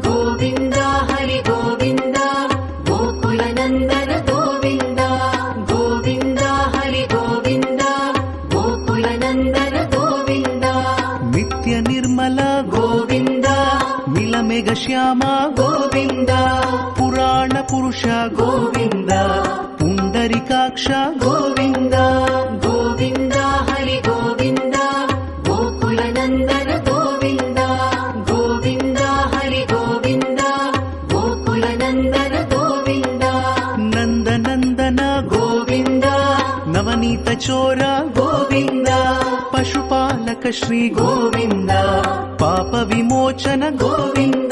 गोविन्द हरि गोविन्द गोकुलनन्दन गोविन्द गोविन्द हरि गोविन्द गोकुलनन्दन गोविन्द नित्य निर्मल गोविन्द नीलमेघ श्याम गोविन्द पुराण पुरुष गोविन्द पुण्डरीकाक्ष गोविन्द गोविन्द हरि गोविन्द गोकुलनन्दन गोविन्द गोविन्द हरि गोविन्द गोकुलनन्दन गोविन्द नन्दनन्दन गोविन्द नवनीत चोर गोविन्द पशुपालक श्री गोविन्द पाप विमोचन गोविन्द